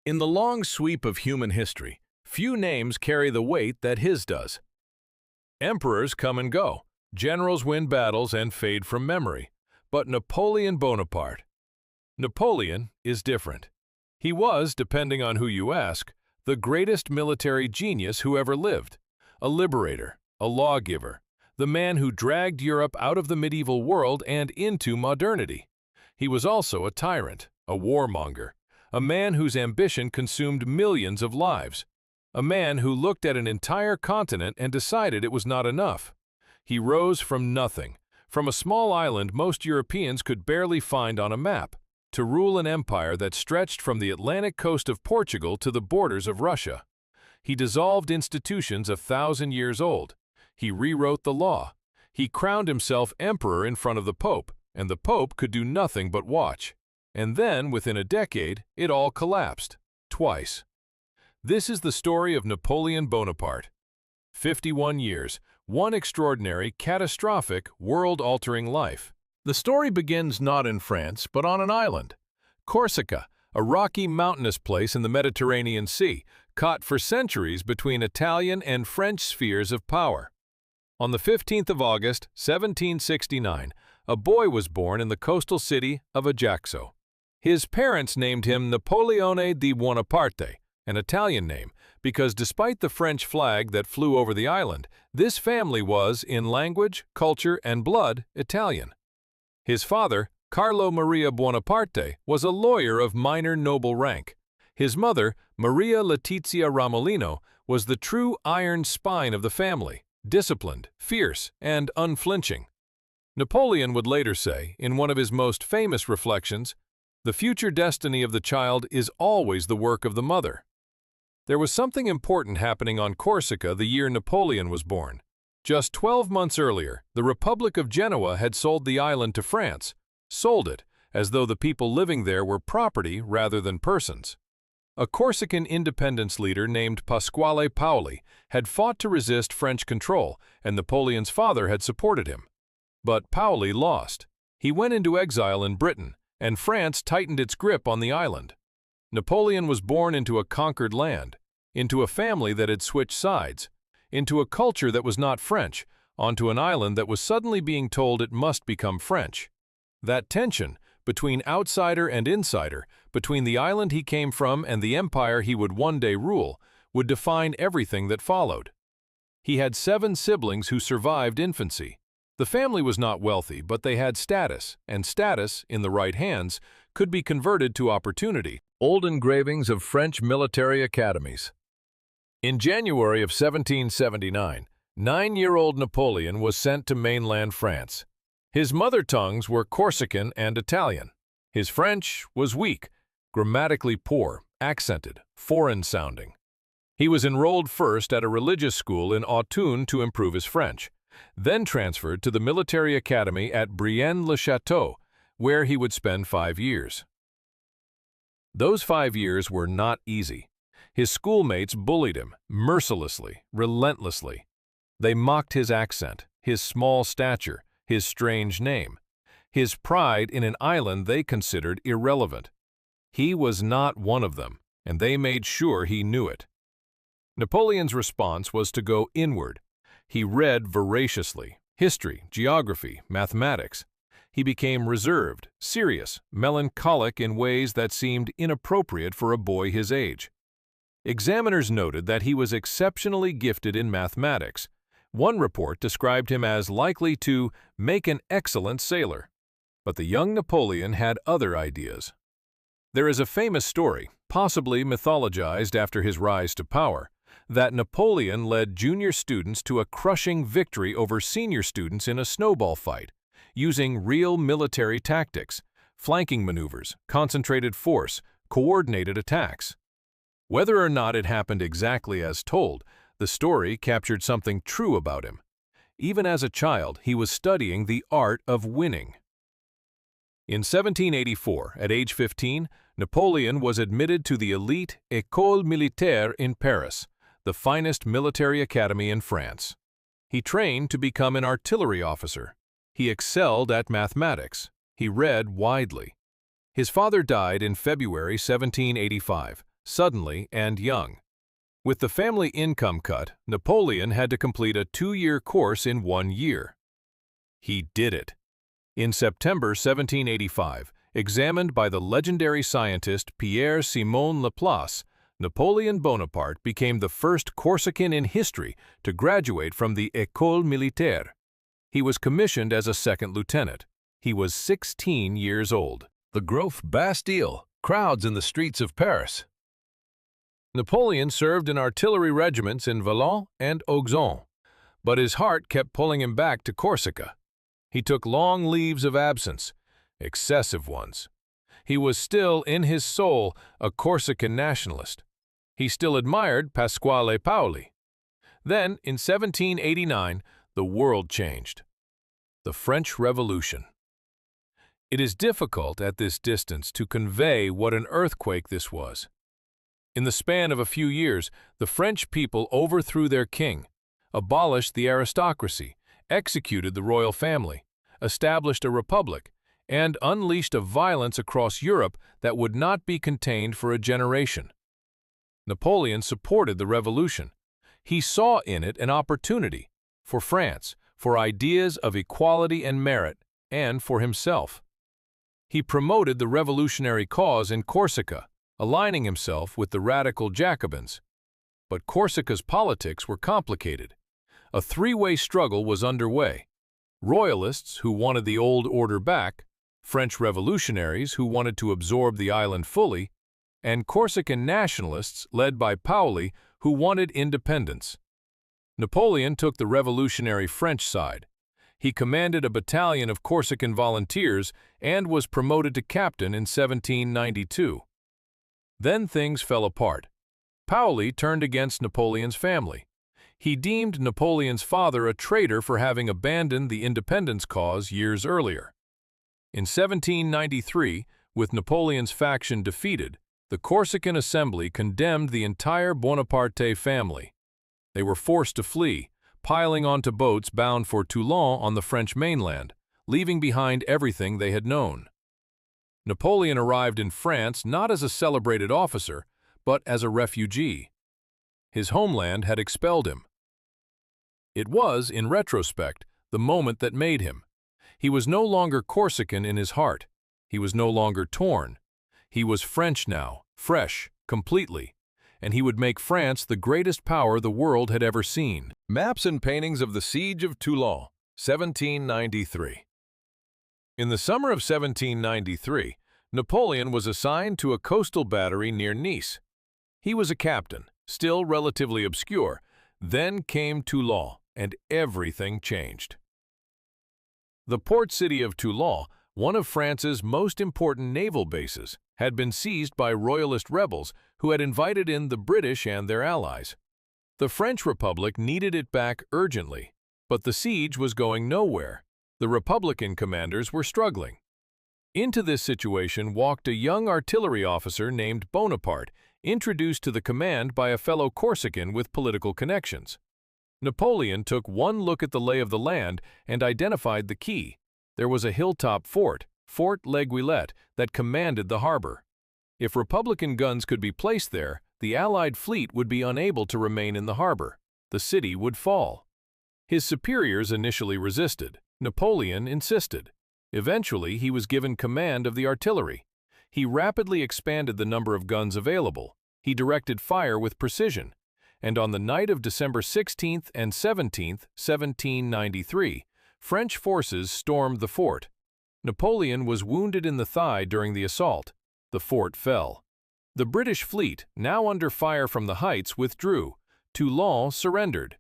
In the long sweep of human history, few names carry the weight that his does. Emperors come and go, generals win battles and fade from memory, but Napoleon Bonaparte. Napoleon is different. He was, depending on who you ask, the greatest military genius who ever lived, a liberator, a lawgiver, the man who dragged Europe out of the medieval world and into modernity. He was also a tyrant, a warmonger, a man whose ambition consumed millions of lives, a man who looked at an entire continent and decided it was not enough. He rose from nothing, from a small island most Europeans could barely find on a map, to rule an empire that stretched from the Atlantic coast of Portugal to the borders of Russia. He dissolved institutions 1,000 years old. He rewrote the law. He crowned himself emperor in front of the Pope, and the Pope could do nothing but watch. And then, within a decade, it all collapsed. Twice. This is the story of Napoleon Bonaparte. 51 years, one extraordinary, catastrophic, world-altering life. The story begins not in France, but on an island. Corsica, a rocky, mountainous place in the Mediterranean Sea, caught for centuries between Italian and French spheres of power. On the 15th of August, 1769, a boy was born in the coastal city of Ajaccio. His parents named him Napoleone di Buonaparte, an Italian name, because despite the French flag that flew over the island, this family was, in language, culture, and blood, Italian. His father, Carlo Maria Buonaparte, was a lawyer of minor noble rank. His mother, Maria Letizia Ramolino, was the true iron spine of the family, disciplined, fierce, and unflinching. Napoleon would later say, in one of his most famous reflections, "The future destiny of the child is always the work of the mother." There was something important happening on Corsica the year Napoleon was born. Just 12 months earlier, the Republic of Genoa had sold the island to France, sold it, as though the people living there were property rather than persons. A Corsican independence leader named Pasquale Paoli had fought to resist French control, and Napoleon's father had supported him. But Paoli lost. He went into exile in Britain, and France tightened its grip on the island. Napoleon was born into a conquered land, into a family that had switched sides, into a culture that was not French, onto an island that was suddenly being told it must become French. That tension, between outsider and insider, between the island he came from and the empire he would one day rule, would define everything that followed. He had 7 siblings who survived infancy. The family was not wealthy, but they had status, and status, in the right hands, could be converted to opportunity. Old engravings of French military academies. In January of 1779, 9-year-old Napoleon was sent to mainland France. His mother tongues were Corsican and Italian. His French was weak, grammatically poor, accented, foreign-sounding. He was enrolled first at a religious school in Autun to improve his French, then transferred to the military academy at Brienne-le-Château, where he would spend 5 years. Those 5 years were not easy. His schoolmates bullied him, mercilessly, relentlessly. They mocked his accent, his small stature, his strange name, his pride in an island they considered irrelevant. He was not one of them, and they made sure he knew it. Napoleon's response was to go inward. He read voraciously, history, geography, mathematics. He became reserved, serious, melancholic in ways that seemed inappropriate for a boy his age. Examiners noted that he was exceptionally gifted in mathematics. One report described him as likely to make an excellent sailor. But the young Napoleon had other ideas. There is a famous story, possibly mythologized after his rise to power, that Napoleon led junior students to a crushing victory over senior students in a snowball fight, using real military tactics, flanking maneuvers, concentrated force, coordinated attacks. Whether or not it happened exactly as told, the story captured something true about him. Even as a child, he was studying the art of winning. In 1784, at age 15, Napoleon was admitted to the elite École Militaire in Paris, the finest military academy in France. He trained to become an artillery officer. He excelled at mathematics. He read widely. His father died in February 1785, suddenly and young. With the family income cut, Napoleon had to complete a 2-year course in 1 year. He did it. In September 1785, examined by the legendary scientist Pierre-Simon Laplace, Napoleon Bonaparte became the first Corsican in history to graduate from the École Militaire. He was commissioned as a second lieutenant. He was 16 years old. The Grove Bastille, crowds in the streets of Paris. Napoleon served in artillery regiments in Valognes and Auxonne, but his heart kept pulling him back to Corsica. He took long leaves of absence, excessive ones. He was still, in his soul, a Corsican nationalist. He still admired Pasquale Paoli. Then, in 1789, the world changed. The French Revolution. It is difficult at this distance to convey what an earthquake this was. In the span of a few years, the French people overthrew their king, abolished the aristocracy, executed the royal family, established a republic, and unleashed a violence across Europe that would not be contained for a generation. Napoleon supported the revolution. He saw in it an opportunity for France, for ideas of equality and merit, and for himself. He promoted the revolutionary cause in Corsica, aligning himself with the radical Jacobins. But Corsica's politics were complicated. A three-way struggle was underway. Royalists who wanted the old order back, French revolutionaries who wanted to absorb the island fully, and Corsican nationalists led by Paoli who wanted independence. Napoleon took the revolutionary French side. He commanded a battalion of Corsican volunteers and was promoted to captain in 1792. Then things fell apart. Paoli turned against Napoleon's family. He deemed Napoleon's father a traitor for having abandoned the independence cause years earlier. In 1793, with Napoleon's faction defeated, the Corsican Assembly condemned the entire Bonaparte family. They were forced to flee, piling onto boats bound for Toulon on the French mainland, leaving behind everything they had known. Napoleon arrived in France not as a celebrated officer, but as a refugee. His homeland had expelled him. It was, in retrospect, the moment that made him. He was no longer Corsican in his heart. He was no longer torn. He was French now, fresh, completely, and he would make France the greatest power the world had ever seen. Maps and paintings of the Siege of Toulon, 1793. In the summer of 1793, Napoleon was assigned to a coastal battery near Nice. He was a captain, still relatively obscure. Then came Toulon, and everything changed. The port city of Toulon, one of France's most important naval bases, had been seized by royalist rebels who had invited in the British and their allies. The French Republic needed it back urgently, but the siege was going nowhere. The Republican commanders were struggling. Into this situation walked a young artillery officer named Bonaparte, introduced to the command by a fellow Corsican with political connections. Napoleon took one look at the lay of the land and identified the key. There was a hilltop fort, Fort L'Aiguillette, that commanded the harbor. If Republican guns could be placed there, the Allied fleet would be unable to remain in the harbor. The city would fall. His superiors initially resisted. Napoleon insisted. Eventually, he was given command of the artillery. He rapidly expanded the number of guns available. He directed fire with precision. And on the night of December 16th and 17th, 1793, French forces stormed the fort. Napoleon was wounded in the thigh during the assault. The fort fell. The British fleet, now under fire from the heights, withdrew. Toulon surrendered.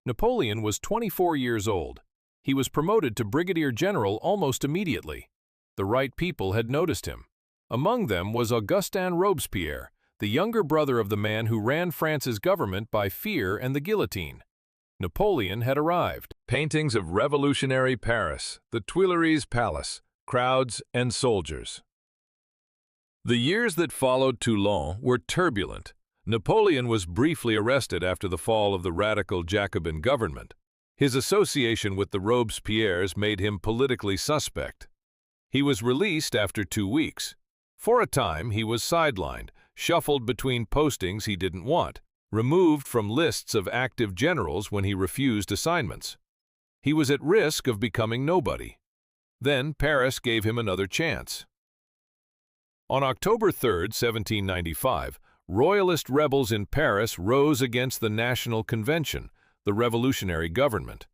Napoleon was 24 years old. He was promoted to brigadier general almost immediately. The right people had noticed him. Among them was Augustin Robespierre, the younger brother of the man who ran France's government by fear and the guillotine. Napoleon had arrived. Paintings of revolutionary Paris, the Tuileries Palace, crowds and soldiers. The years that followed Toulon were turbulent. Napoleon was briefly arrested after the fall of the radical Jacobin government. His association with the Robespierres made him politically suspect. He was released after 2 weeks. For a time, he was sidelined, shuffled between postings he didn't want, removed from lists of active generals when he refused assignments. He was at risk of becoming nobody. Then Paris gave him another chance. On October 3, 1795, Royalist rebels in Paris rose against the National Convention, the revolutionary government.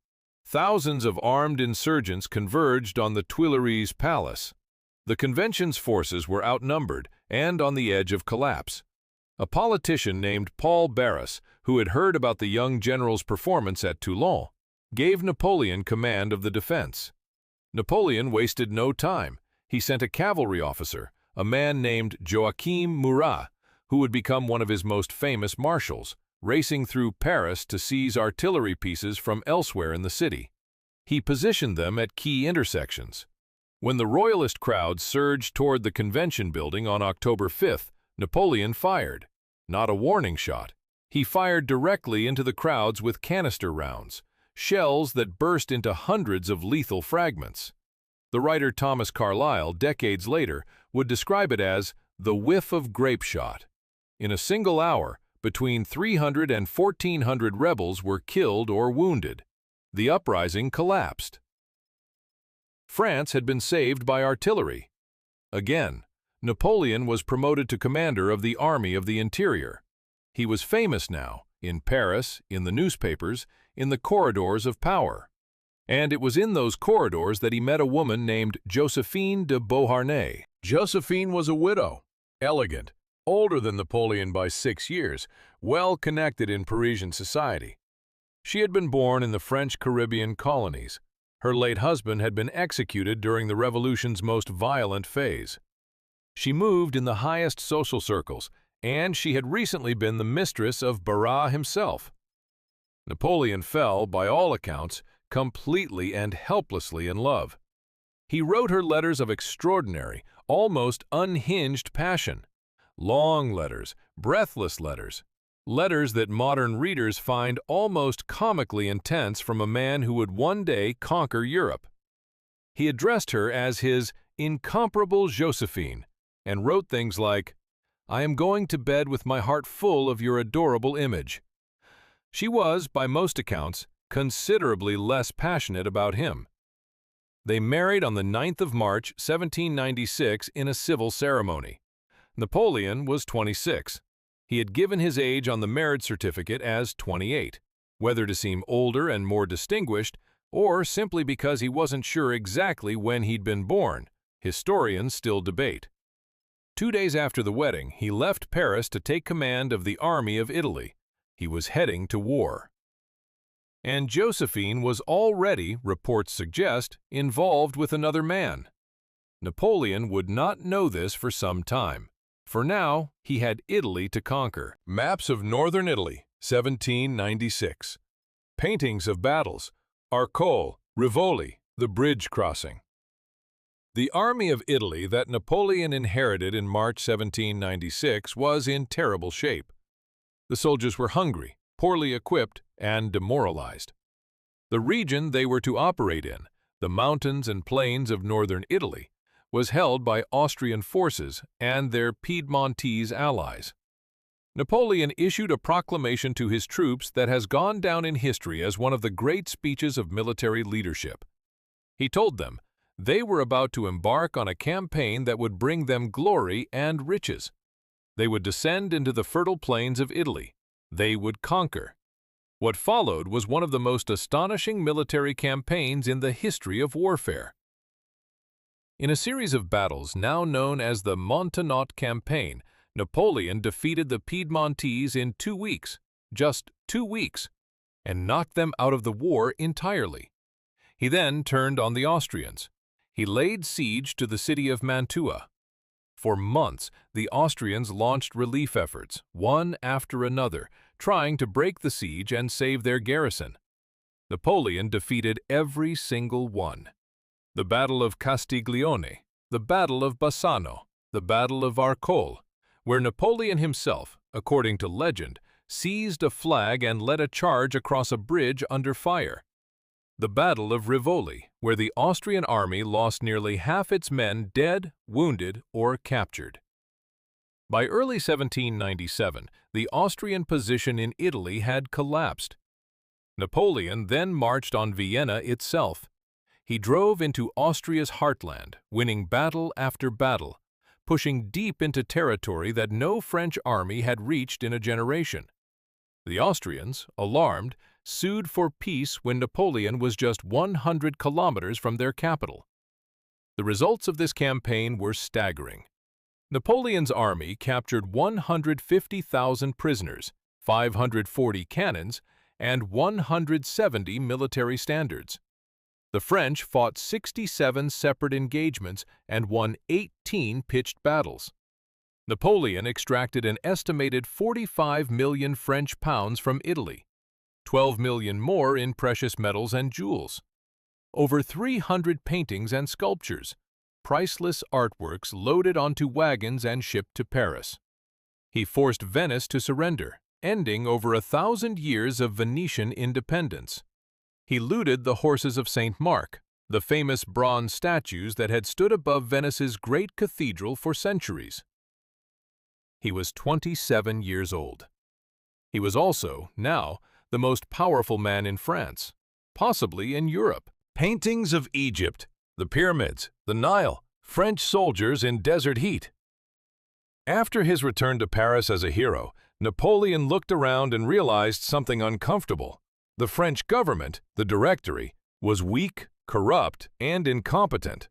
Thousands of armed insurgents converged on the Tuileries Palace. The convention's forces were outnumbered and on the edge of collapse. A politician named Paul Barras, who had heard about the young general's performance at Toulon, gave Napoleon command of the defense. Napoleon wasted no time. He sent a cavalry officer, a man named Joachim Murat, who would become one of his most famous marshals, racing through Paris to seize artillery pieces from elsewhere in the city. He positioned them at key intersections. When the Royalist crowd surged toward the convention building on October 5th, Napoleon fired. Not a warning shot. He fired directly into the crowds with canister rounds, shells that burst into hundreds of lethal fragments. The writer Thomas Carlyle, decades later, would describe it as the whiff of grape shot. In a single hour, between 300 and 1,400 rebels were killed or wounded. The uprising collapsed. France had been saved by artillery. Again, Napoleon was promoted to commander of the Army of the Interior. He was famous now, in Paris, in the newspapers, in the corridors of power. And it was in those corridors that he met a woman named Josephine de Beauharnais. Josephine was a widow, elegant, older than Napoleon by 6 years, well connected in Parisian society. She had been born in the French Caribbean colonies. Her late husband had been executed during the Revolution's most violent phase. She moved in the highest social circles, and she had recently been the mistress of Barras himself. Napoleon fell, by all accounts, completely and helplessly in love. He wrote her letters of extraordinary, almost unhinged passion. Long letters, breathless letters, letters that modern readers find almost comically intense from a man who would one day conquer Europe. He addressed her as his incomparable Josephine, and wrote things like, "I am going to bed with my heart full of your adorable image." She was, by most accounts, considerably less passionate about him. They married on the 9th of March, 1796, in a civil ceremony. Napoleon was 26. He had given his age on the marriage certificate as 28, whether to seem older and more distinguished, or simply because he wasn't sure exactly when he'd been born. Historians still debate. 2 days after the wedding, he left Paris to take command of the Army of Italy. He was heading to war. And Josephine was already, reports suggest, involved with another man. Napoleon would not know this for some time. For now, he had Italy to conquer. Maps of northern Italy, 1796. Paintings of battles, Arcole, Rivoli, the bridge crossing. The Army of Italy that Napoleon inherited in March 1796 was in terrible shape. The soldiers were hungry, poorly equipped, and demoralized. The region they were to operate in, the mountains and plains of northern Italy, was held by Austrian forces and their Piedmontese allies. Napoleon issued a proclamation to his troops that has gone down in history as one of the great speeches of military leadership. He told them they were about to embark on a campaign that would bring them glory and riches. They would descend into the fertile plains of Italy. They would conquer. What followed was one of the most astonishing military campaigns in the history of warfare. In a series of battles now known as the Montenotte Campaign, Napoleon defeated the Piedmontese in 2 weeks, just 2 weeks, and knocked them out of the war entirely. He then turned on the Austrians. He laid siege to the city of Mantua. For months, the Austrians launched relief efforts, one after another, trying to break the siege and save their garrison. Napoleon defeated every single one. The Battle of Castiglione, the Battle of Bassano, the Battle of Arcole, where Napoleon himself, according to legend, seized a flag and led a charge across a bridge under fire. The Battle of Rivoli, where the Austrian army lost nearly half its men dead, wounded, or captured. By early 1797, the Austrian position in Italy had collapsed. Napoleon then marched on Vienna itself. He drove into Austria's heartland, winning battle after battle, pushing deep into territory that no French army had reached in a generation. The Austrians, alarmed, sued for peace when Napoleon was just 100 kilometers from their capital. The results of this campaign were staggering. Napoleon's army captured 150,000 prisoners, 540 cannons, and 170 military standards. The French fought 67 separate engagements and won 18 pitched battles. Napoleon extracted an estimated 45 million French pounds from Italy, 12 million more in precious metals and jewels, over 300 paintings and sculptures, priceless artworks loaded onto wagons and shipped to Paris. He forced Venice to surrender, ending over 1,000 years of Venetian independence. He looted the horses of St. Mark, the famous bronze statues that had stood above Venice's great cathedral for centuries. He was 27 years old. He was also, now, the most powerful man in France, possibly in Europe. Paintings of Egypt, the pyramids, the Nile, French soldiers in desert heat. After his return to Paris as a hero, Napoleon looked around and realized something uncomfortable. The French government, the Directory, was weak, corrupt, and incompetent.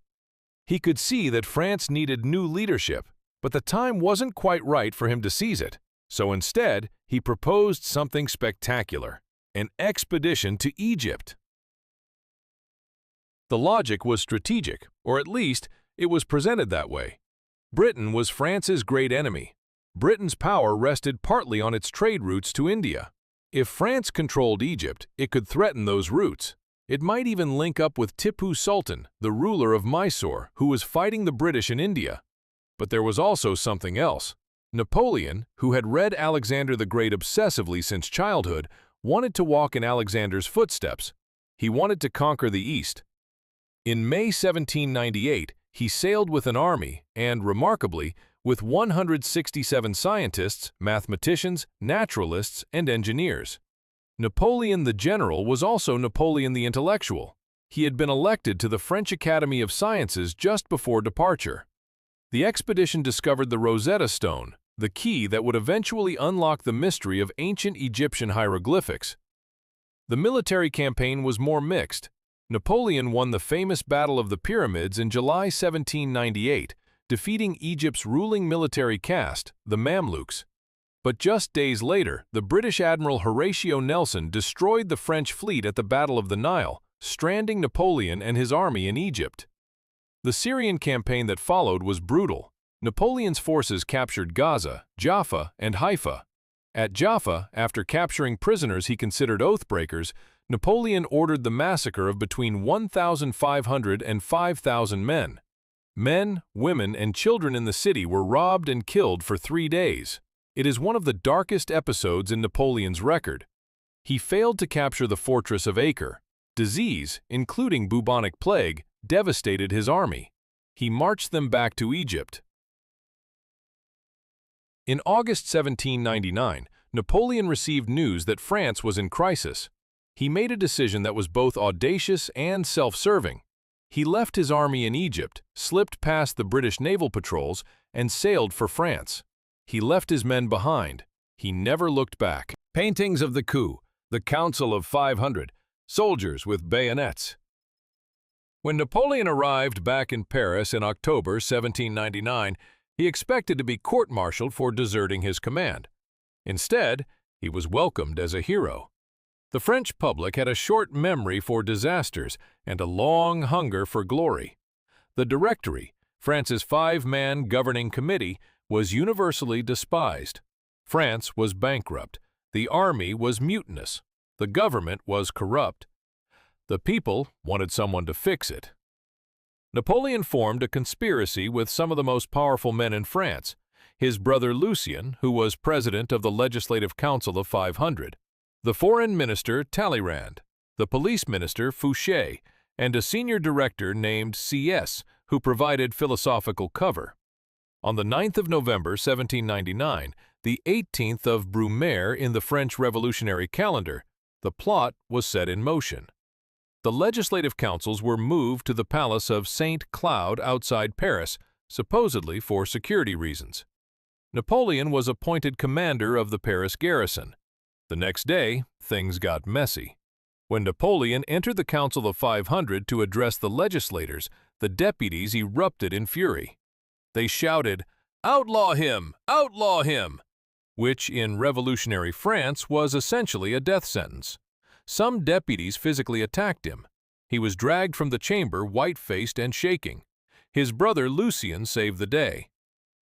He could see that France needed new leadership, but the time wasn't quite right for him to seize it. So instead, he proposed something spectacular: an expedition to Egypt. The logic was strategic, or at least it was presented that way. Britain was France's great enemy. Britain's power rested partly on its trade routes to India. If France controlled Egypt, it could threaten those routes. It might even link up with Tipu Sultan, the ruler of Mysore, who was fighting the British in India. But there was also something else. Napoleon, who had read Alexander the Great obsessively since childhood, wanted to walk in Alexander's footsteps. He wanted to conquer the East. In May 1798, he sailed with an army and, remarkably, with 167 scientists, mathematicians, naturalists, and engineers. Napoleon the General was also Napoleon the Intellectual. He had been elected to the French Academy of Sciences just before departure. The expedition discovered the Rosetta Stone, the key that would eventually unlock the mystery of ancient Egyptian hieroglyphics. The military campaign was more mixed. Napoleon won the famous Battle of the Pyramids in July 1798, defeating Egypt's ruling military caste, the Mamluks. But just days later, the British Admiral Horatio Nelson destroyed the French fleet at the Battle of the Nile, stranding Napoleon and his army in Egypt. The Syrian campaign that followed was brutal. Napoleon's forces captured Gaza, Jaffa, and Haifa. At Jaffa, after capturing prisoners he considered oath-breakers, Napoleon ordered the massacre of between 1,500 and 5,000 men. Men, women, and children in the city were robbed and killed for 3 days. It is one of the darkest episodes in Napoleon's record. He failed to capture the fortress of Acre. Disease, including bubonic plague, devastated his army. He marched them back to Egypt. In August 1799, Napoleon received news that France was in crisis. He made a decision that was both audacious and self-serving. He left his army in Egypt, slipped past the British naval patrols, and sailed for France. He left his men behind. He never looked back. Paintings of the coup, the Council of 500, soldiers with bayonets. When Napoleon arrived back in Paris in October 1799, he expected to be court-martialed for deserting his command. Instead, he was welcomed as a hero. The French public had a short memory for disasters and a long hunger for glory. The Directory, France's 5-man governing committee, was universally despised. France was bankrupt. The army was mutinous. The government was corrupt. The people wanted someone to fix it. Napoleon formed a conspiracy with some of the most powerful men in France: his brother Lucien, who was president of the Legislative Council of 500, the foreign minister Talleyrand, the police minister Fouché, and a senior director named C.S., who provided philosophical cover. On the 9th of November 1799, the 18th of Brumaire in the French Revolutionary calendar, the plot was set in motion. The legislative councils were moved to the palace of Saint Cloud outside Paris, supposedly for security reasons. Napoleon was appointed commander of the Paris garrison. The next day, things got messy. When Napoleon entered the Council of 500 to address the legislators, the deputies erupted in fury. They shouted, "Outlaw him! Outlaw him!" which in revolutionary France was essentially a death sentence. Some deputies physically attacked him. He was dragged from the chamber white-faced and shaking. His brother Lucien saved the day.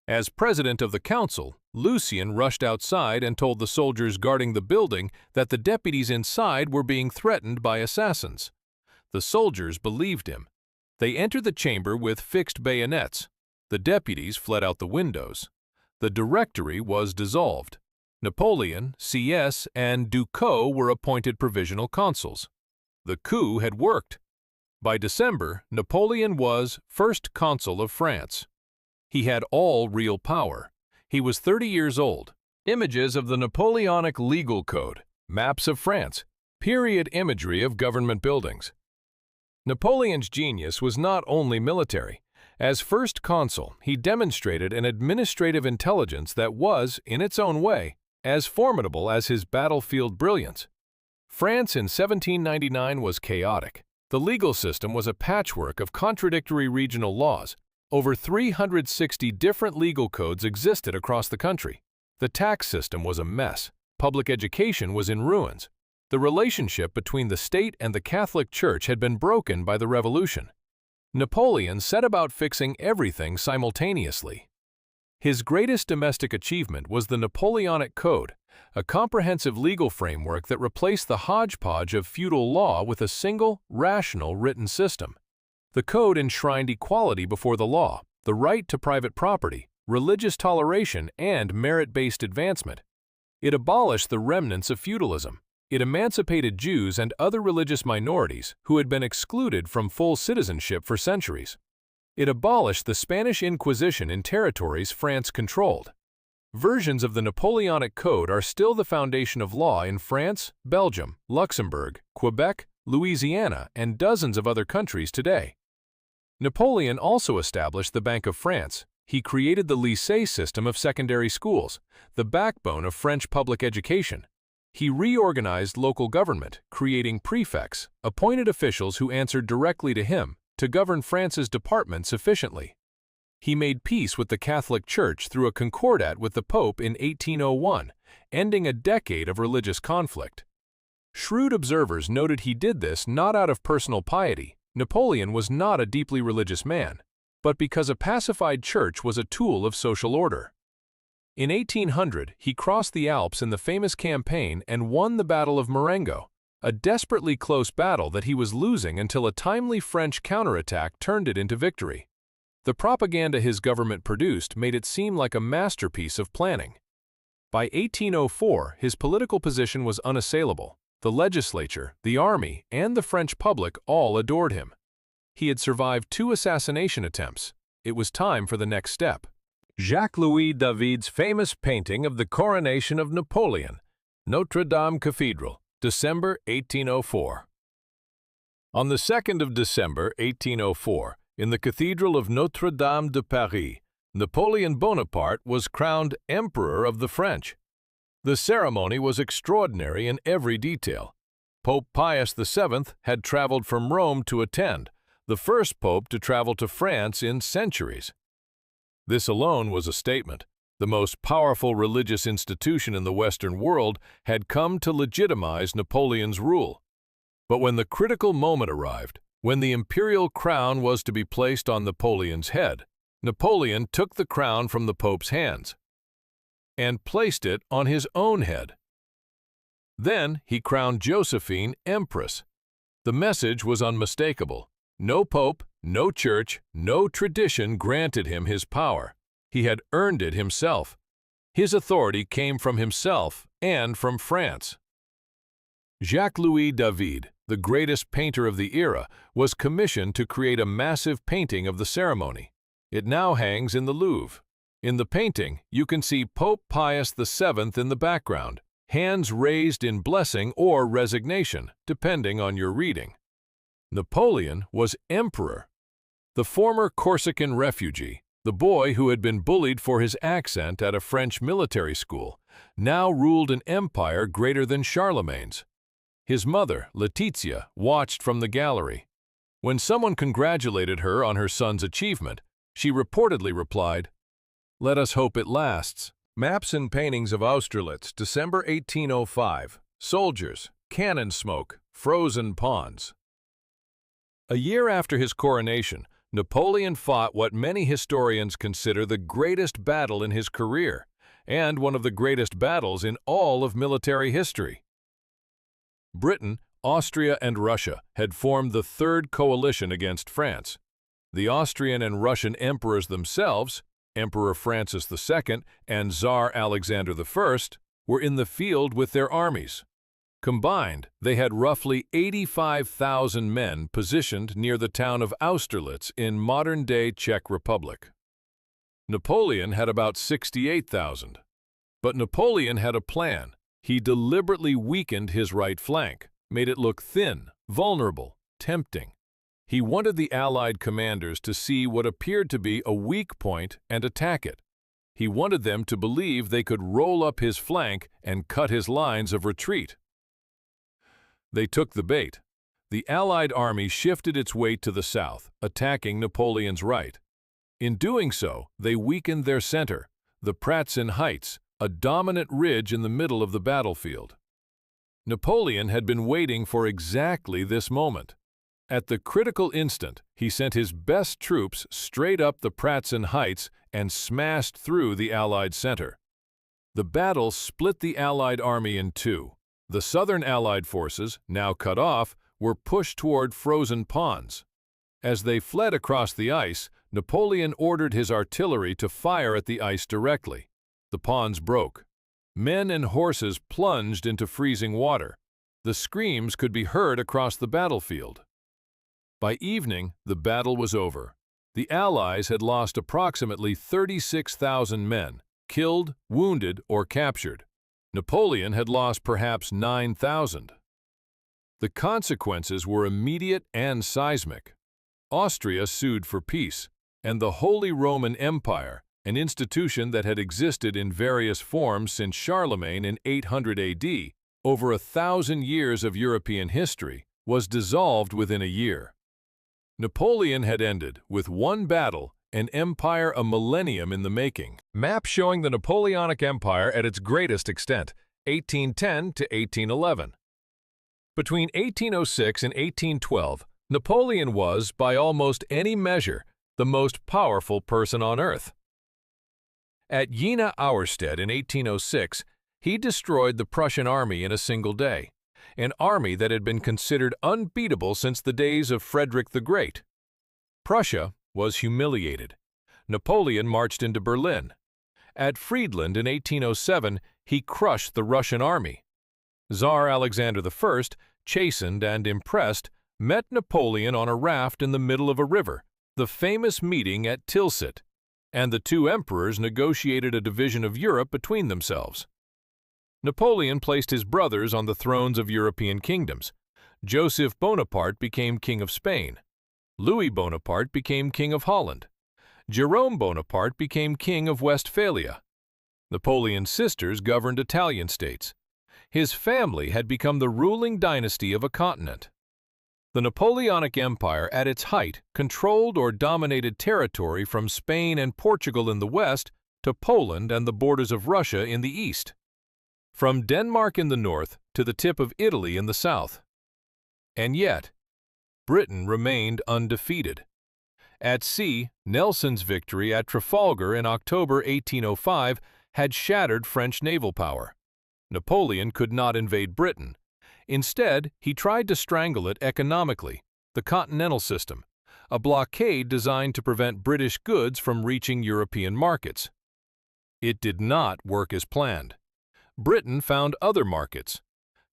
As president of the council, Lucien rushed outside and told the soldiers guarding the building that the deputies inside were being threatened by assassins. The soldiers believed him. They entered the chamber with fixed bayonets. The deputies fled out the windows. The Directory was dissolved. Napoleon, CS, and Ducos were appointed provisional consuls. The coup had worked. By December, Napoleon was first consul of France. He had all real power. He was 30 years old. Images of the Napoleonic legal code, maps of France, period imagery of government buildings. Napoleon's genius was not only military. As first consul, he demonstrated an administrative intelligence that was, in its own way, as formidable as his battlefield brilliance. France in 1799 was chaotic. The legal system was a patchwork of contradictory regional laws. Over 360 different legal codes existed across the country. The tax system was a mess. Public education was in ruins. The relationship between the state and the Catholic Church had been broken by the Revolution. Napoleon set about fixing everything simultaneously. His greatest domestic achievement was the Napoleonic Code, a comprehensive legal framework that replaced the hodgepodge of feudal law with a single, rational written system. The code enshrined equality before the law, the right to private property, religious toleration, and merit-based advancement. It abolished the remnants of feudalism. It emancipated Jews and other religious minorities who had been excluded from full citizenship for centuries. It abolished the Spanish Inquisition in territories France controlled. Versions of the Napoleonic Code are still the foundation of law in France, Belgium, Luxembourg, Quebec, Louisiana, and dozens of other countries today. Napoleon also established the Bank of France. He created the lycée system of secondary schools, the backbone of French public education. He reorganized local government, creating prefects, appointed officials who answered directly to him, to govern France's departments efficiently. He made peace with the Catholic Church through a concordat with the Pope in 1801, ending a decade of religious conflict. Shrewd observers noted he did this not out of personal piety. Napoleon was not a deeply religious man, but because a pacified church was a tool of social order. In 1800, he crossed the Alps in the famous campaign and won the Battle of Marengo, a desperately close battle that he was losing until a timely French counterattack turned it into victory. The propaganda his government produced made it seem like a masterpiece of planning. By 1804, his political position was unassailable. The legislature, the army, and the French public all adored him. He had survived 2 assassination attempts. It was time for the next step. Jacques-Louis David's famous painting of the coronation of Napoleon, Notre Dame Cathedral, December 1804. On the 2nd of December 1804, in the Cathedral of Notre Dame de Paris, Napoleon Bonaparte was crowned Emperor of the French. The ceremony was extraordinary in every detail. Pope Pius VII had traveled from Rome to attend, the first pope to travel to France in centuries. This alone was a statement. The most powerful religious institution in the Western world had come to legitimize Napoleon's rule. But when the critical moment arrived, when the imperial crown was to be placed on Napoleon's head, Napoleon took the crown from the Pope's hands and placed it on his own head. Then he crowned Josephine Empress. The message was unmistakable. No pope, no church, no tradition granted him his power. He had earned it himself. His authority came from himself and from France. Jacques-Louis David, the greatest painter of the era, was commissioned to create a massive painting of the ceremony. It now hangs in the Louvre. In the painting, you can see Pope Pius VII in the background, hands raised in blessing or resignation, depending on your reading. Napoleon was emperor. The former Corsican refugee, the boy who had been bullied for his accent at a French military school, now ruled an empire greater than Charlemagne's. His mother, Letizia, watched from the gallery. When someone congratulated her on her son's achievement, she reportedly replied, "Let us hope it lasts." Maps and paintings of Austerlitz, December 1805. Soldiers, cannon smoke, frozen ponds. A year after his coronation, Napoleon fought what many historians consider the greatest battle in his career, and one of the greatest battles in all of military history. Britain, Austria, and Russia had formed the Third Coalition against France. The Austrian and Russian emperors themselves, Emperor Francis II and Tsar Alexander I, were in the field with their armies. Combined, they had roughly 85,000 men positioned near the town of Austerlitz in modern-day Czech Republic. Napoleon had about 68,000. But Napoleon had a plan. He deliberately weakened his right flank, made it look thin, vulnerable, tempting. He wanted the Allied commanders to see what appeared to be a weak point and attack it. He wanted them to believe they could roll up his flank and cut his lines of retreat. They took the bait. The Allied army shifted its weight to the south, attacking Napoleon's right. In doing so, they weakened their center, the Pratzen Heights, a dominant ridge in the middle of the battlefield. Napoleon had been waiting for exactly this moment. At the critical instant, he sent his best troops straight up the Pratzen Heights and smashed through the Allied center. The battle split the Allied army in two. The southern Allied forces, now cut off, were pushed toward frozen ponds. As they fled across the ice, Napoleon ordered his artillery to fire at the ice directly. The ponds broke. Men and horses plunged into freezing water. The screams could be heard across the battlefield. By evening, the battle was over. The Allies had lost approximately 36,000 men, killed, wounded, or captured. Napoleon had lost perhaps 9,000. The consequences were immediate and seismic. Austria sued for peace, and the Holy Roman Empire, an institution that had existed in various forms since Charlemagne in 800 AD, over 1,000 years of European history, was dissolved within a year. Napoleon had ended, with one battle, an empire a millennium in the making. Map showing the Napoleonic Empire at its greatest extent, 1810 to 1811. Between 1806 and 1812, Napoleon was, by almost any measure, the most powerful person on earth. At Jena Auerstedt in 1806, he destroyed the Prussian army in a single day, an army that had been considered unbeatable since the days of Frederick the Great. Prussia was humiliated. Napoleon marched into Berlin. At Friedland in 1807, he crushed the Russian army. Tsar Alexander I, chastened and impressed, met Napoleon on a raft in the middle of a river, the famous meeting at Tilsit, and the two emperors negotiated a division of Europe between themselves. Napoleon placed his brothers on the thrones of European kingdoms. Joseph Bonaparte became King of Spain. Louis Bonaparte became King of Holland. Jerome Bonaparte became King of Westphalia. Napoleon's sisters governed Italian states. His family had become the ruling dynasty of a continent. The Napoleonic Empire at its height controlled or dominated territory from Spain and Portugal in the west to Poland and the borders of Russia in the east. From Denmark in the north to the tip of Italy in the south. And yet, Britain remained undefeated. At sea, Nelson's victory at Trafalgar in October 1805 had shattered French naval power. Napoleon could not invade Britain. Instead, he tried to strangle it economically, the Continental System, a blockade designed to prevent British goods from reaching European markets. It did not work as planned. Britain found other markets.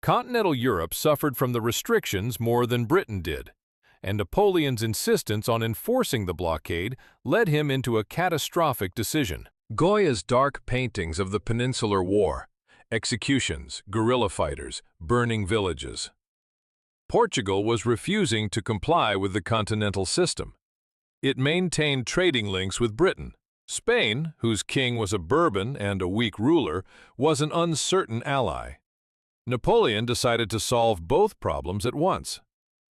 Continental Europe suffered from the restrictions more than Britain did, and Napoleon's insistence on enforcing the blockade led him into a catastrophic decision. Goya's dark paintings of the Peninsular War, executions, guerrilla fighters, burning villages. Portugal was refusing to comply with the continental system. It maintained trading links with Britain. Spain, whose king was a Bourbon and a weak ruler, was an uncertain ally. Napoleon decided to solve both problems at once.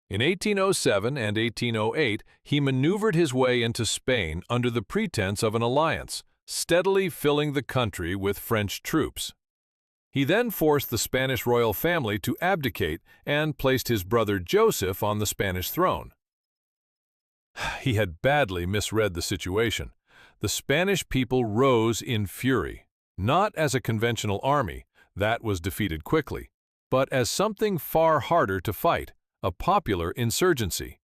In 1807 and 1808, he maneuvered his way into Spain under the pretense of an alliance, steadily filling the country with French troops. He then forced the Spanish royal family to abdicate and placed his brother Joseph on the Spanish throne. He had badly misread the situation. The Spanish people rose in fury, not as a conventional army, that was defeated quickly, but as something far harder to fight, a popular insurgency.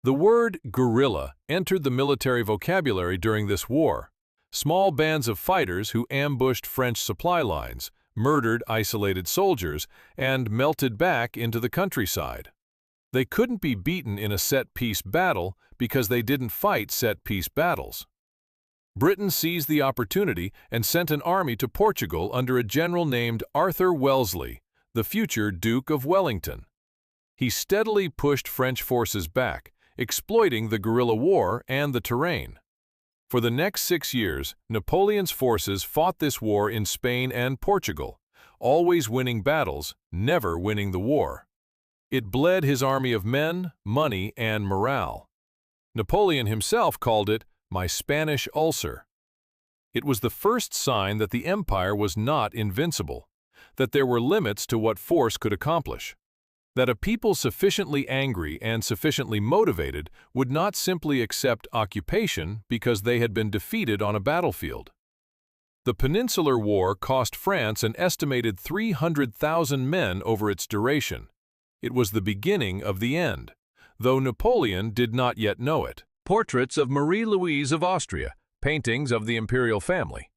The word guerrilla entered the military vocabulary during this war. Small bands of fighters who ambushed French supply lines, murdered isolated soldiers, and melted back into the countryside. They couldn't be beaten in a set-piece battle because they didn't fight set-piece battles. Britain seized the opportunity and sent an army to Portugal under a general named Arthur Wellesley, the future Duke of Wellington. He steadily pushed French forces back, exploiting the guerrilla war and the terrain. For the next 6 years, Napoleon's forces fought this war in Spain and Portugal, always winning battles, never winning the war. It bled his army of men, money, and morale. Napoleon himself called it "my Spanish ulcer." It was the first sign that the empire was not invincible, that there were limits to what force could accomplish, that a people sufficiently angry and sufficiently motivated would not simply accept occupation because they had been defeated on a battlefield. The Peninsular War cost France an estimated 300,000 men over its duration. It was the beginning of the end, though Napoleon did not yet know it. Portraits of Marie-Louise of Austria, paintings of the imperial family.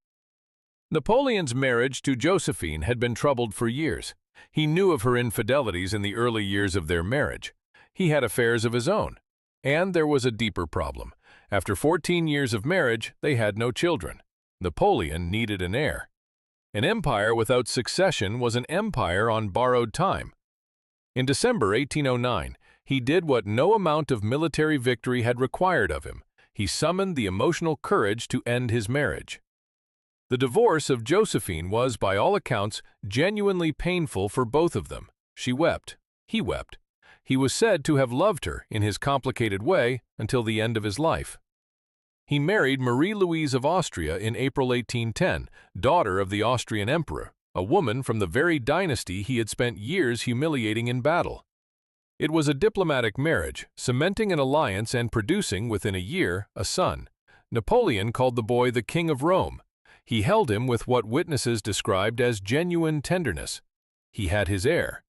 Napoleon's marriage to Josephine had been troubled for years. He knew of her infidelities in the early years of their marriage. He had affairs of his own. And there was a deeper problem. After 14 years of marriage, they had no children. Napoleon needed an heir. An empire without succession was an empire on borrowed time. In December 1809, he did what no amount of military victory had required of him. He summoned the emotional courage to end his marriage. The divorce of Josephine was, by all accounts, genuinely painful for both of them. She wept. He wept. He was said to have loved her, in his complicated way, until the end of his life. He married Marie-Louise of Austria in April 1810, daughter of the Austrian emperor, a woman from the very dynasty he had spent years humiliating in battle. It was a diplomatic marriage, cementing an alliance and producing, within a year, a son. Napoleon called the boy the King of Rome. He held him with what witnesses described as genuine tenderness. He had his heir.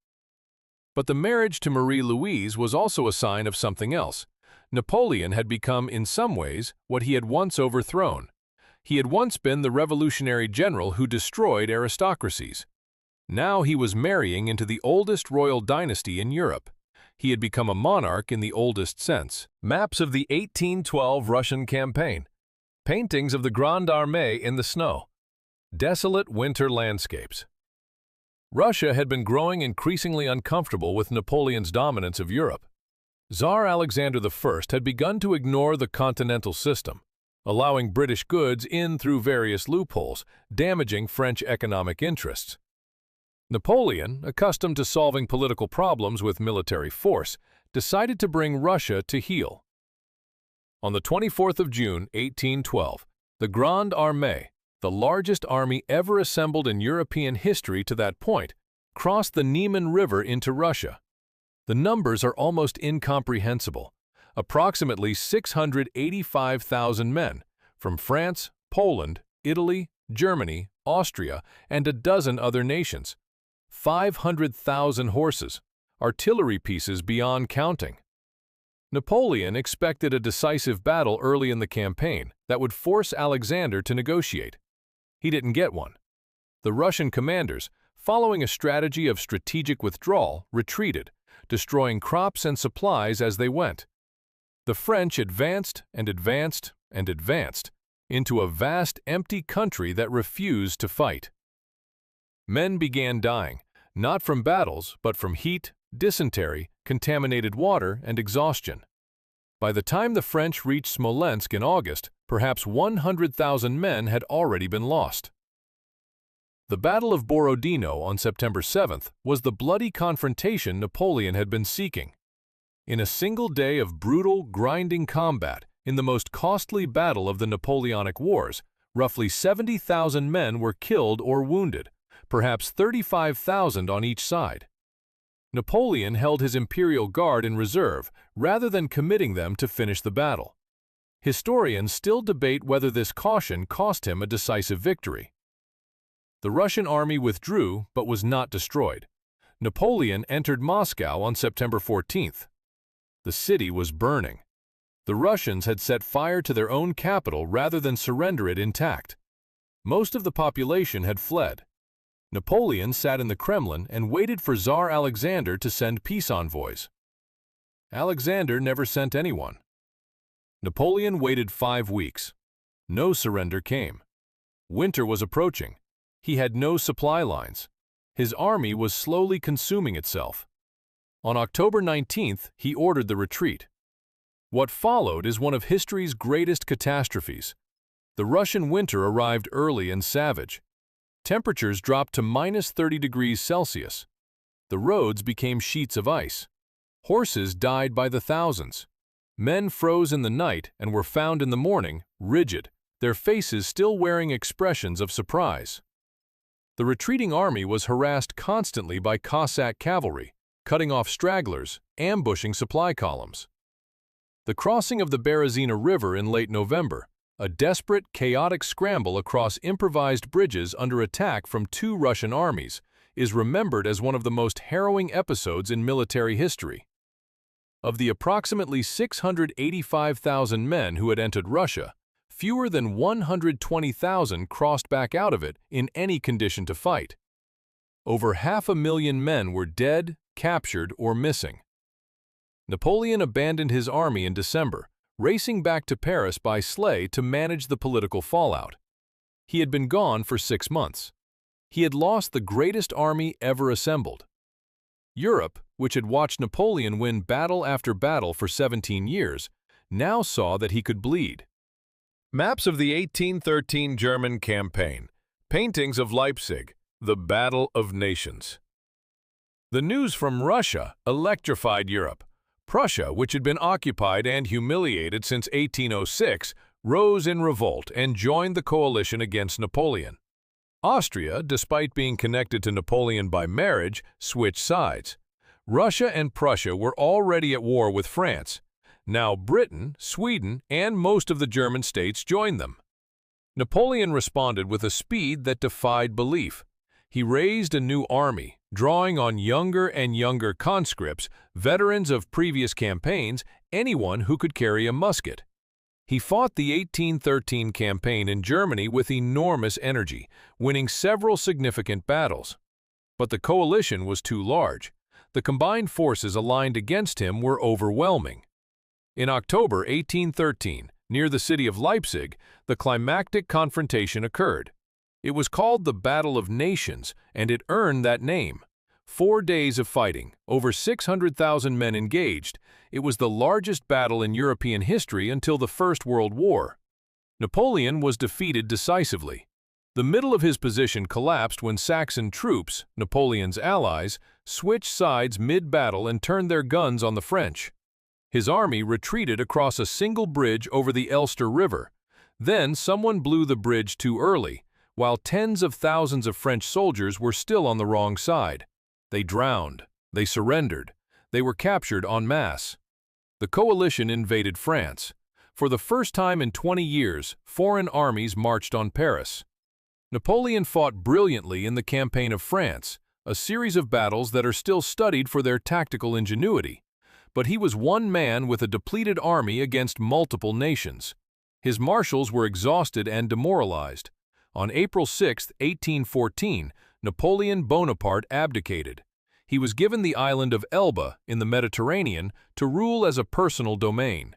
But the marriage to Marie-Louise was also a sign of something else. Napoleon had become, in some ways, what he had once overthrown. He had once been the revolutionary general who destroyed aristocracies. Now he was marrying into the oldest royal dynasty in Europe. He had become a monarch in the oldest sense. Maps of the 1812 Russian campaign. Paintings of the Grande Armée in the snow. Desolate winter landscapes. Russia had been growing increasingly uncomfortable with Napoleon's dominance of Europe. Tsar Alexander I had begun to ignore the continental system, allowing British goods in through various loopholes, damaging French economic interests. Napoleon, accustomed to solving political problems with military force, decided to bring Russia to heel. On the 24th of June, 1812, the Grande Armée, the largest army ever assembled in European history to that point, crossed the Niemen River into Russia. The numbers are almost incomprehensible. Approximately 685,000 men from France, Poland, Italy, Germany, Austria, and a dozen other nations. 500,000 horses, artillery pieces beyond counting. Napoleon expected a decisive battle early in the campaign that would force Alexander to negotiate. He didn't get one. The Russian commanders, following a strategy of strategic withdrawal, retreated, destroying crops and supplies as they went. The French advanced and advanced and advanced. into a vast, empty country that refused to fight. Men began dying, not from battles, but from heat, dysentery, contaminated water, and exhaustion. By the time the French reached Smolensk in August, perhaps 100,000 men had already been lost. The Battle of Borodino on September 7th was the bloody confrontation Napoleon had been seeking. In a single day of brutal, grinding combat, in the most costly battle of the Napoleonic Wars, roughly 70,000 men were killed or wounded, perhaps 35,000 on each side. Napoleon held his imperial guard in reserve rather than committing them to finish the battle. Historians still debate whether this caution cost him a decisive victory. The Russian army withdrew but was not destroyed. Napoleon entered Moscow on September 14th. The city was burning. The Russians had set fire to their own capital rather than surrender it intact. Most of the population had fled. Napoleon sat in the Kremlin and waited for Tsar Alexander to send peace envoys. Alexander never sent anyone. Napoleon waited 5 weeks. No surrender came. Winter was approaching. He had no supply lines. His army was slowly consuming itself. On October 19th, he ordered the retreat. What followed is one of history's greatest catastrophes. The Russian winter arrived early and savage. Temperatures dropped to -30 degrees Celsius. The roads became sheets of ice. Horses died by the thousands. Men froze in the night and were found in the morning, rigid, their faces still wearing expressions of surprise. The retreating army was harassed constantly by Cossack cavalry, cutting off stragglers, ambushing supply columns. The crossing of the Berezina River in late November, a desperate, chaotic scramble across improvised bridges under attack from 2 Russian armies, is remembered as one of the most harrowing episodes in military history. Of the approximately 685,000 men who had entered Russia, fewer than 120,000 crossed back out of it in any condition to fight. Over 500,000 men were dead, captured, or missing. Napoleon abandoned his army in December, racing back to Paris by sleigh to manage the political fallout. He had been gone for 6 months. He had lost the greatest army ever assembled. Europe, which had watched Napoleon win battle after battle for 17 years, now saw that he could bleed. Maps of the 1813 German campaign, paintings of Leipzig, the Battle of Nations. The news from Russia electrified Europe. Prussia, which had been occupied and humiliated since 1806, rose in revolt and joined the coalition against Napoleon. Austria, despite being connected to Napoleon by marriage, switched sides. Russia and Prussia were already at war with France. Now Britain, Sweden, and most of the German states joined them. Napoleon responded with a speed that defied belief. He raised a new army, drawing on younger and younger conscripts, veterans of previous campaigns, anyone who could carry a musket. He fought the 1813 campaign in Germany with enormous energy, winning several significant battles. But the coalition was too large. The combined forces aligned against him were overwhelming. In October 1813, near the city of Leipzig, the climactic confrontation occurred. It was called the Battle of Nations, and it earned that name. 4 days of fighting, over 600,000 men engaged, it was the largest battle in European history until the First World War. Napoleon was defeated decisively. The middle of his position collapsed when Saxon troops, Napoleon's allies, switched sides mid-battle and turned their guns on the French. His army retreated across a single bridge over the Elster River. Then someone blew the bridge too early, while tens of thousands of French soldiers were still on the wrong side. They drowned. They surrendered. They were captured en masse. The coalition invaded France. For the first time in 20 years, foreign armies marched on Paris. Napoleon fought brilliantly in the Campaign of France, a series of battles that are still studied for their tactical ingenuity. But he was one man with a depleted army against multiple nations. His marshals were exhausted and demoralized. On April 6, 1814, Napoleon Bonaparte abdicated. He was given the island of Elba in the Mediterranean to rule as a personal domain.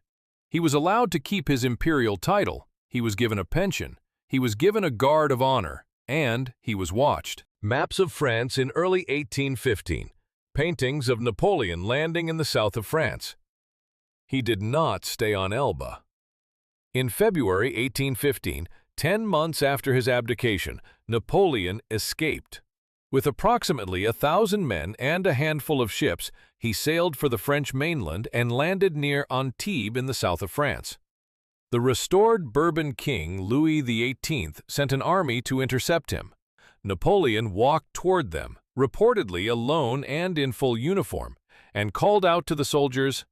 He was allowed to keep his imperial title. he was given a pension, he was given a guard of honor, and he was watched. Maps of France in early 1815. Paintings of Napoleon landing in the south of France. He did not stay on Elba. In February 1815, 10 months after his abdication, Napoleon escaped. With approximately 1,000 men and a handful of ships, he sailed for the French mainland and landed near Antibes in the south of France. The restored Bourbon king Louis XVIII sent an army to intercept him. Napoleon walked toward them, reportedly alone and in full uniform, and called out to the soldiers,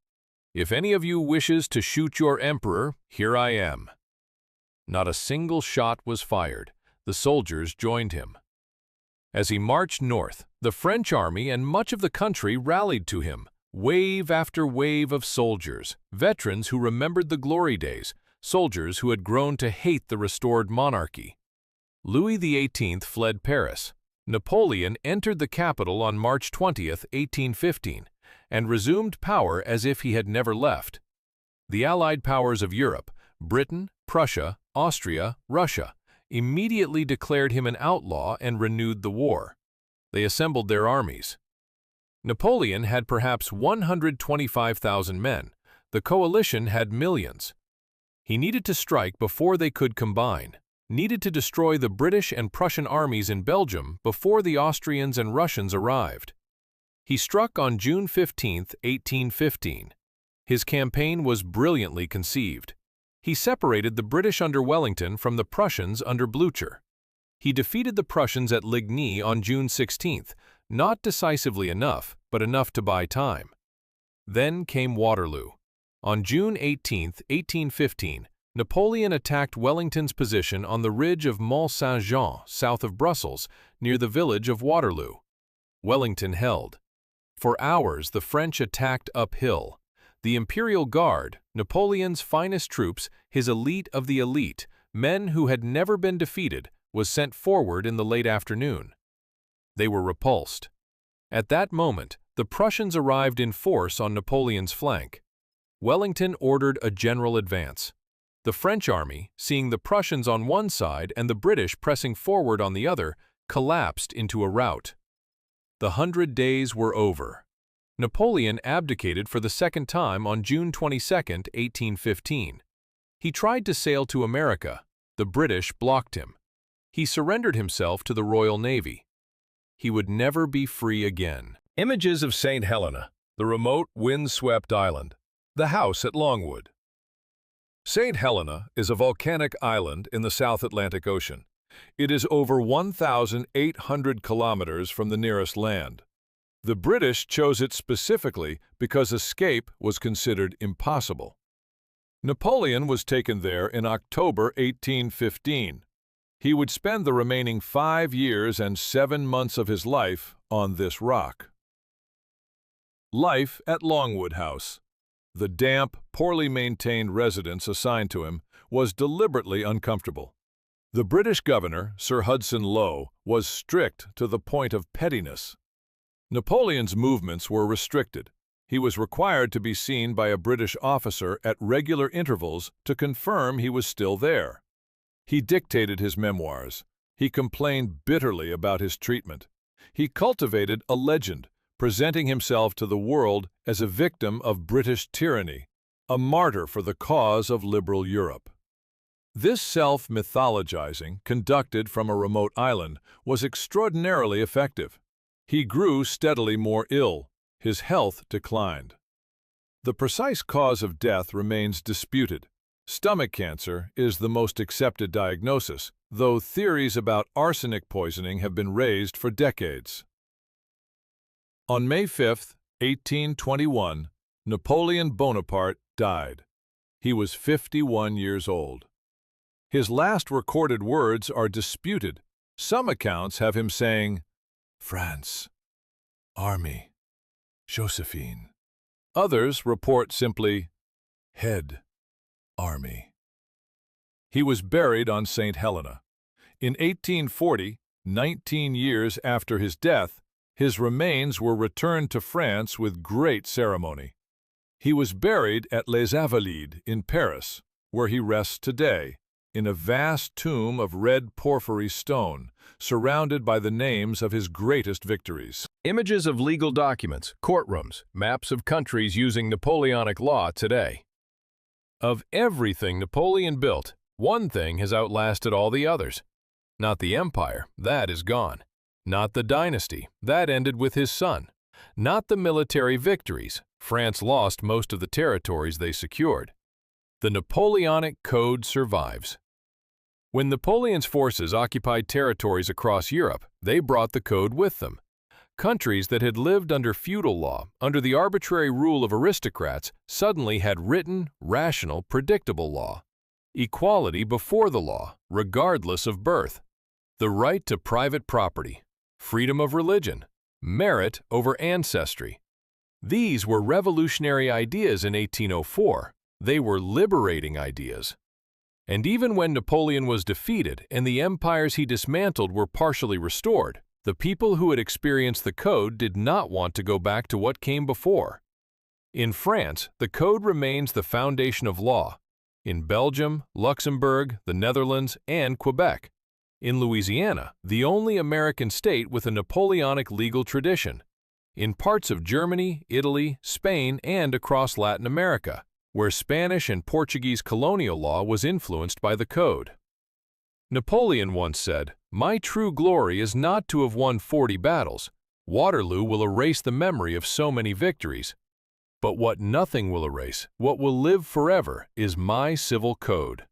"If any of you wishes to shoot your emperor, here I am." Not a single shot was fired. The soldiers joined him. As he marched north, the French army and much of the country rallied to him. Wave after wave of soldiers, veterans who remembered the glory days, soldiers who had grown to hate the restored monarchy. Louis XVIII fled Paris. Napoleon entered the capital on March 20, 1815, and resumed power as if he had never left. The Allied powers of Europe, Britain, Prussia, Austria, Russia, immediately declared him an outlaw and renewed the war. They assembled their armies. Napoleon had perhaps 125,000 men. The coalition had millions. He needed to strike before they could combine, needed to destroy the British and Prussian armies in Belgium before the Austrians and Russians arrived. He struck on June 15, 1815. His campaign was brilliantly conceived. He separated the British under Wellington from the Prussians under Blücher. He defeated the Prussians at Ligny on June 16, not decisively enough, but enough to buy time. Then came Waterloo. On June 18, 1815, Napoleon attacked Wellington's position on the ridge of Mont Saint-Jean, south of Brussels, near the village of Waterloo. Wellington held. For hours, the French attacked uphill. The Imperial Guard, Napoleon's finest troops, his elite of the elite, men who had never been defeated, was sent forward in the late afternoon. They were repulsed. At that moment, the Prussians arrived in force on Napoleon's flank. Wellington ordered a general advance. The French army, seeing the Prussians on one side and the British pressing forward on the other, collapsed into a rout. The 100 days were over. Napoleon abdicated for the second time on June 22, 1815. He tried to sail to America. The British blocked him. He surrendered himself to the Royal Navy. He would never be free again. Images of St. Helena, the remote, wind-swept island. The house at Longwood. St. Helena is a volcanic island in the South Atlantic Ocean. It is over 1,800 kilometers from the nearest land. The British chose it specifically because escape was considered impossible. Napoleon was taken there in October 1815. He would spend the remaining 5 years and 7 months of his life on this rock. Life at Longwood House. The damp, poorly maintained residence assigned to him was deliberately uncomfortable. The British governor, Sir Hudson Lowe, was strict to the point of pettiness. Napoleon's movements were restricted. He was required to be seen by a British officer at regular intervals to confirm he was still there. He dictated his memoirs. He complained bitterly about his treatment. He cultivated a legend, presenting himself to the world as a victim of British tyranny, a martyr for the cause of liberal Europe. This self-mythologizing, conducted from a remote island, was extraordinarily effective. He grew steadily more ill. His health declined. The precise cause of death remains disputed. Stomach cancer is the most accepted diagnosis, though theories about arsenic poisoning have been raised for decades. On May 5, 1821, Napoleon Bonaparte died. He was 51 years old. His last recorded words are disputed. Some accounts have him saying, "France, Army, Josephine." Others report simply, "Head, Army." He was buried on St. Helena. In 1840, 19 years after his death, his remains were returned to France with great ceremony. He was buried at Les Invalides in Paris, where he rests today, in a vast tomb of red porphyry stone, surrounded by the names of his greatest victories. Images of legal documents, courtrooms, maps of countries using Napoleonic law today. Of everything Napoleon built, one thing has outlasted all the others. Not the empire, that is gone. Not the dynasty, that ended with his son. Not the military victories, France lost most of the territories they secured. The Napoleonic Code survives. When Napoleon's forces occupied territories across Europe, they brought the code with them. Countries that had lived under feudal law, under the arbitrary rule of aristocrats, suddenly had written, rational, predictable law. Equality before the law, regardless of birth. The right to private property, freedom of religion, merit over ancestry. These were revolutionary ideas in 1804. They were liberating ideas. And even when Napoleon was defeated and the empires he dismantled were partially restored, the people who had experienced the code did not want to go back to what came before. In France, the code remains the foundation of law. In Belgium, Luxembourg, the Netherlands, and Quebec. In Louisiana, the only American state with a Napoleonic legal tradition. In parts of Germany, Italy, Spain, and across Latin America, where Spanish and Portuguese colonial law was influenced by the code. Napoleon once said, "My true glory is not to have won 40 battles. Waterloo will erase the memory of so many victories. But what nothing will erase, what will live forever, is my civil code."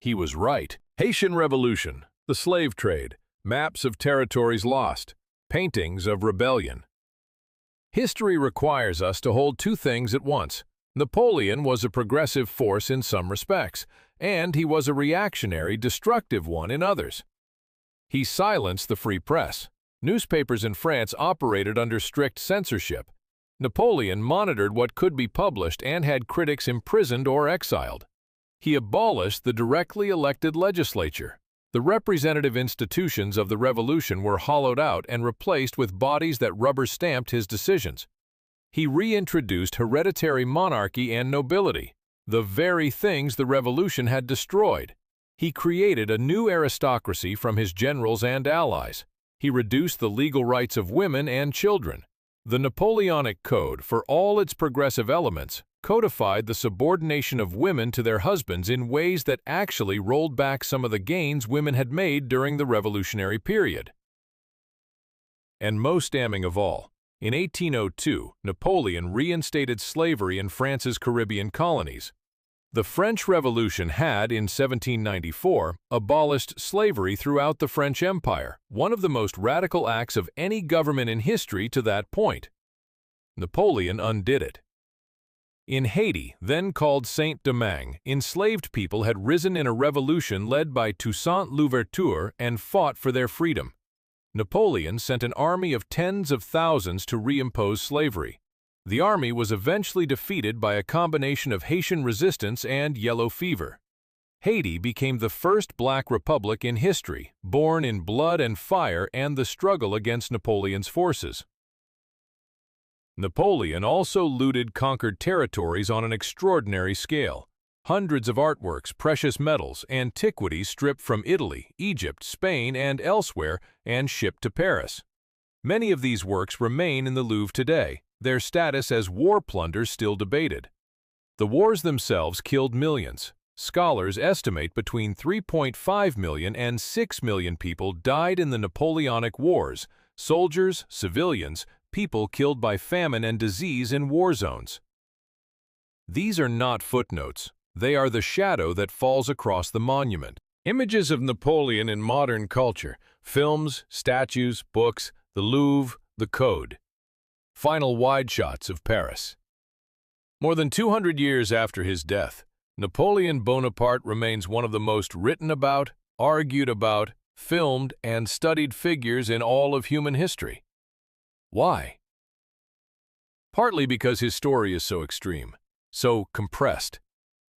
He was right. Haitian Revolution, the slave trade, maps of territories lost, paintings of rebellion. History requires us to hold two things at once. Napoleon was a progressive force in some respects, and he was a reactionary, destructive one in others. He silenced the free press. Newspapers in France operated under strict censorship. Napoleon monitored what could be published and had critics imprisoned or exiled. He abolished the directly elected legislature. The representative institutions of the revolution were hollowed out and replaced with bodies that rubber-stamped his decisions. He reintroduced hereditary monarchy and nobility, the very things the revolution had destroyed. He created a new aristocracy from his generals and allies. He reduced the legal rights of women and children. The Napoleonic Code, for all its progressive elements, codified the subordination of women to their husbands in ways that actually rolled back some of the gains women had made during the revolutionary period. And most damning of all, in 1802, Napoleon reinstated slavery in France's Caribbean colonies. The French Revolution had, in 1794, abolished slavery throughout the French Empire, one of the most radical acts of any government in history to that point. Napoleon undid it. In Haiti, then called Saint-Domingue, enslaved people had risen in a revolution led by Toussaint Louverture and fought for their freedom. Napoleon sent an army of tens of thousands to reimpose slavery. The army was eventually defeated by a combination of Haitian resistance and yellow fever. Haiti became the first black republic in history, born in blood and fire and the struggle against Napoleon's forces. Napoleon also looted conquered territories on an extraordinary scale. Hundreds of artworks, precious metals, antiquities stripped from Italy, Egypt, Spain, and elsewhere and shipped to Paris. Many of these works remain in the Louvre today, their status as war plunder still debated. The wars themselves killed millions. Scholars estimate between 3.5 million and 6 million people died in the Napoleonic Wars, soldiers, civilians, people killed by famine and disease in war zones. These are not footnotes. They are the shadow that falls across the monument. Images of Napoleon in modern culture, films, statues, books, the Louvre, the Code. Final wide shots of Paris. More than 200 years after his death, Napoleon Bonaparte remains one of the most written about, argued about, filmed, and studied figures in all of human history. Why? Partly because his story is so extreme, so compressed.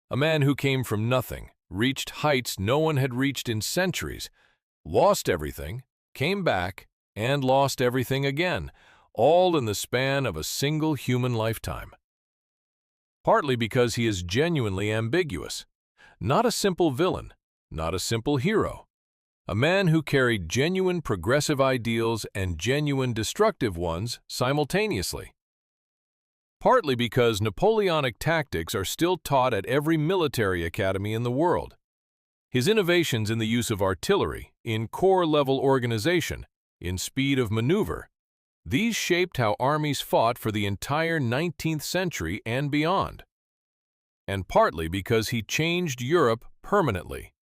A man who came from nothing, reached heights no one had reached in centuries, lost everything, came back, and lost everything again, all in the span of a single human lifetime. Partly because he is genuinely ambiguous. Not a simple villain, not a simple hero. A man who carried genuine progressive ideals and genuine destructive ones simultaneously. Partly because Napoleonic tactics are still taught at every military academy in the world. His innovations in the use of artillery, in corps-level organization, in speed of maneuver, these shaped how armies fought for the entire 19th century and beyond. And partly because he changed Europe permanently.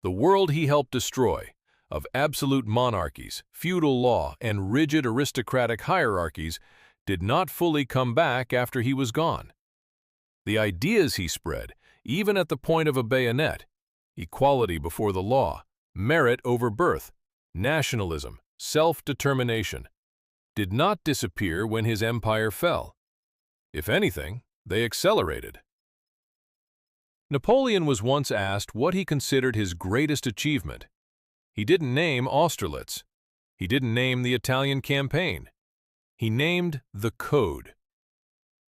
The world he helped destroy, of absolute monarchies, feudal law, and rigid aristocratic hierarchies, did not fully come back after he was gone. The ideas he spread, even at the point of a bayonet, equality before the law, merit over birth, nationalism, self-determination, did not disappear when his empire fell. If anything, they accelerated. Napoleon was once asked what he considered his greatest achievement. He didn't name Austerlitz. He didn't name the Italian campaign. He named the code.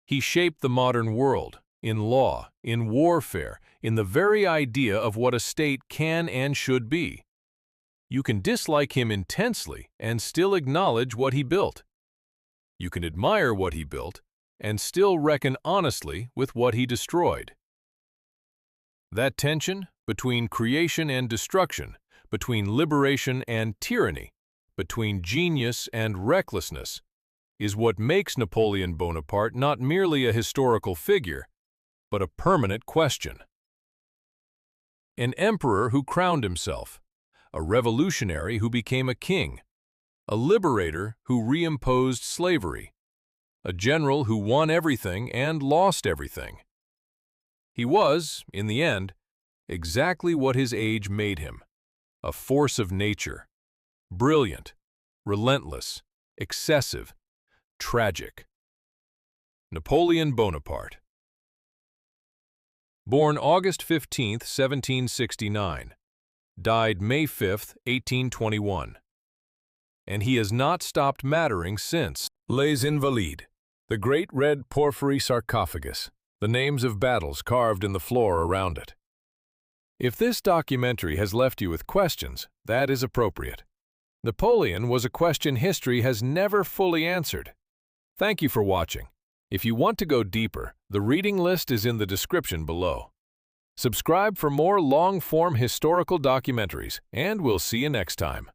He shaped the modern world, in law, in warfare, in the very idea of what a state can and should be. You can dislike him intensely and still acknowledge what he built. You can admire what he built and still reckon honestly with what he destroyed. That tension between creation and destruction, between liberation and tyranny, between genius and recklessness, is what makes Napoleon Bonaparte not merely a historical figure, but a permanent question. An emperor who crowned himself, a revolutionary who became a king, a liberator who reimposed slavery, a general who won everything and lost everything. He was, in the end, exactly what his age made him, a force of nature, brilliant, relentless, excessive, tragic. Napoleon Bonaparte. Born August 15, 1769, died May 5, 1821. And he has not stopped mattering since. Les Invalides, the great red porphyry sarcophagus, the names of battles carved in the floor around it. If this documentary has left you with questions, that is appropriate. Napoleon was a question history has never fully answered. Thank you for watching. If you want to go deeper, the reading list is in the description below. Subscribe for more long-form historical documentaries, and we'll see you next time.